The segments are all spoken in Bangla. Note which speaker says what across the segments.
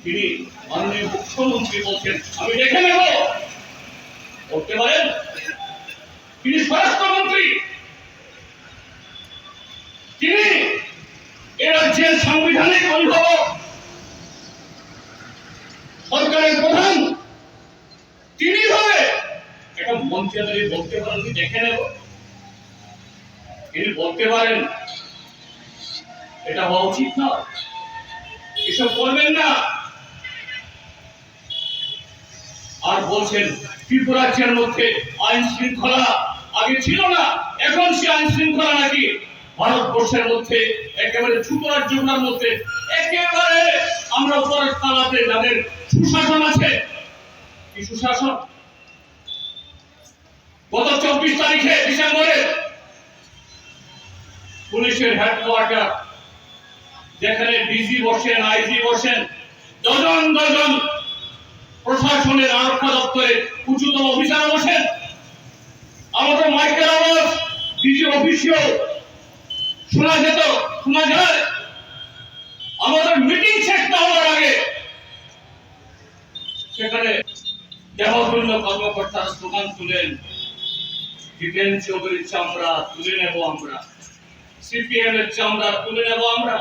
Speaker 1: তিনি মাননীয় মুখ্যমন্ত্রী বলছেন আমি দেখে নেব, বলতে পারেন? তিনি স্বরাষ্ট্রমন্ত্রী, তিনি এ রাজ্যের সাংবিধানিক অভিভাবক, সরকারের প্রধান, তিনি হবে এটা মঞ্চে দাঁড়িয়ে বলতে পারেন কি দেখে নেব? তিনি বলতে পারেন এটা হওয়া উচিত না, এসব করবেন না। আর বলছেন ত্রিপুরাজ্যের মধ্যে আইন শৃঙ্খলা আগে ছিল না, এখন সে আইন শৃঙ্খলা নাকি ভারতবর্ষের মধ্যে একেবারে ছোট রাজ্যগুলোর মধ্যে একেবারে আমরা উপরের তালাতে যাদের সুশাসন আছে। কি সুশাসন? গত 24 তারিখে ডিসেম্বরে পুলিশের হেডকোয়ার্টার, যেখানে ডিজি বসেন, আইজি বসেন, ডজন ডজন প্রশাসনের আরক্ষা দপ্তরে উচ্চতম অফিসার বসেন, আমাদের মাইকের আওয়াজ ডিজি অফিসেও শোনা যায়। আমাদের মিটিং শেষ হওয়ার আগে সেখানে দেহতুল্য কর্মকর্তারা স্লোগান তুলেন, জিতেন চৌধুরীর চামড়া তুলে নেব আমরা, সিপিএম এর চামড়া তুলে নেব আমরা।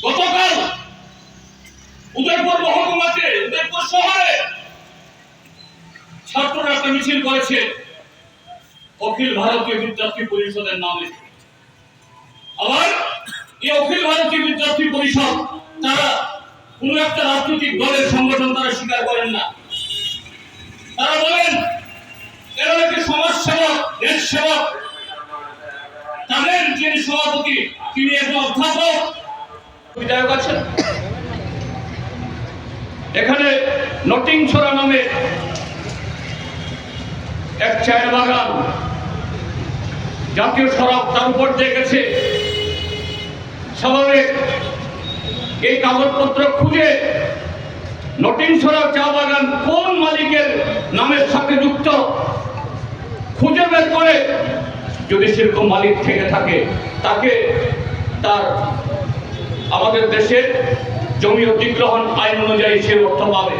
Speaker 1: গতকাল উদয়পুর মহকুমাতে, উদয়পুর শহরে ছাত্ররা একটা মিছিল করেছে অখিল ভারতীয় বিদ্যার্থী পরিষদের নামে। আবার এই অখিল ভারতীয় বিদ্যার্থী পরিষদ তারা কোন একটা রাজনৈতিক দলের সংগঠন তারা স্বীকার করেন না। তারা বলেন এরা নাকি সমাজ সেবক, দেশ সেবক। তাদের যিনি সভাপতি তিনি একজন অধ্যাপক, বিধায়ক আছেন। এখানে নটিংছড়া নামে এক চায়ের বাগান, জাতীয় সড়ক তার উপর দিয়ে গেছে। স্বাভাবিক এই কাগজপত্র খুঁজে নটিংছড়া চা বাগান কোন মালিকের নামের সাথে যুক্ত খুঁজে বের করে যদি সেরকম মালিক থেকে থাকে তাকে তার আমাদের দেশের জমি অধিগ্রহণ আইন অনুযায়ী সে অর্থ পাবে।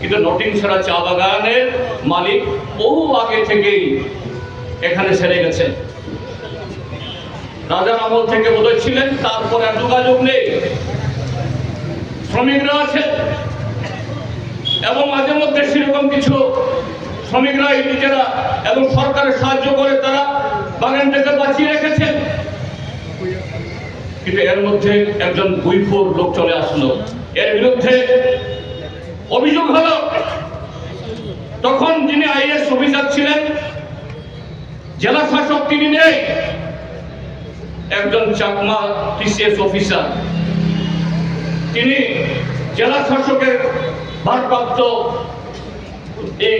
Speaker 1: কিন্তু নটিংছড়া চা বাগানের মালিক বহু আগে থেকেই এখানে সেরে গেছেন, রাজার আমল থেকে বোধহয় ছিলেন, তারপর আর যোগাযোগ নেই। শ্রমিকরা আছে এবং মাঝে মধ্যে সেরকম কিছু শ্রমিকরা নিজেরা এবং সরকারের সাহায্য করে তারা বাগানটাকে বাঁচিয়ে রেখেছেন। কিন্তু এর মধ্যে একজন গুইফোর লোক চলে আসলো, এর বিরুদ্ধে অভিযোগ হলো। তখন যিনি আইএস অফিসার ছিলেন, জেলা শাসক তিনি নেই, একজন চাকমা টিসিএস অফিসার, তিনি জেলা শাসকের ভারপ্রাপ্ত এই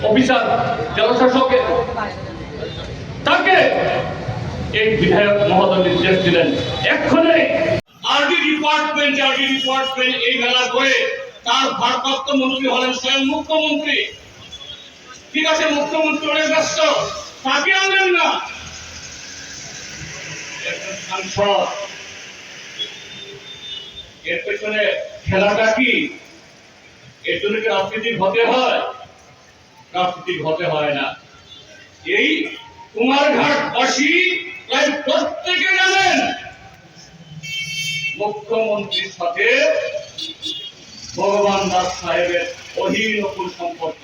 Speaker 1: অফিসার, জেলা শাসকের, তাকে এই বিধায়ক মহোদয় নির্দেশ দিলেন এক্ষণে আরডি ডিপার্টমেন্ট এই মেলা করে তার ভারপ্রাপ্ত মন্ত্রী হলেন স্বয়ং মুখ্যমন্ত্রী। ঠিক আছে, মুখ্যমন্ত্রী অনেক ব্যস্ত, তাকে আনলেন না। সাংসদ, এর পেছনে খেলাটা কি? এর জন্য কি রাজনীতি হতে হয়? রাজনীতি হতে হয় না। এই কুমারঘাটবাসী প্রায় প্রত্যেকে জানেন মুখ্যমন্ত্রীর সাথে ভগবান দাস সাহেবের অধীন সম্পর্ক।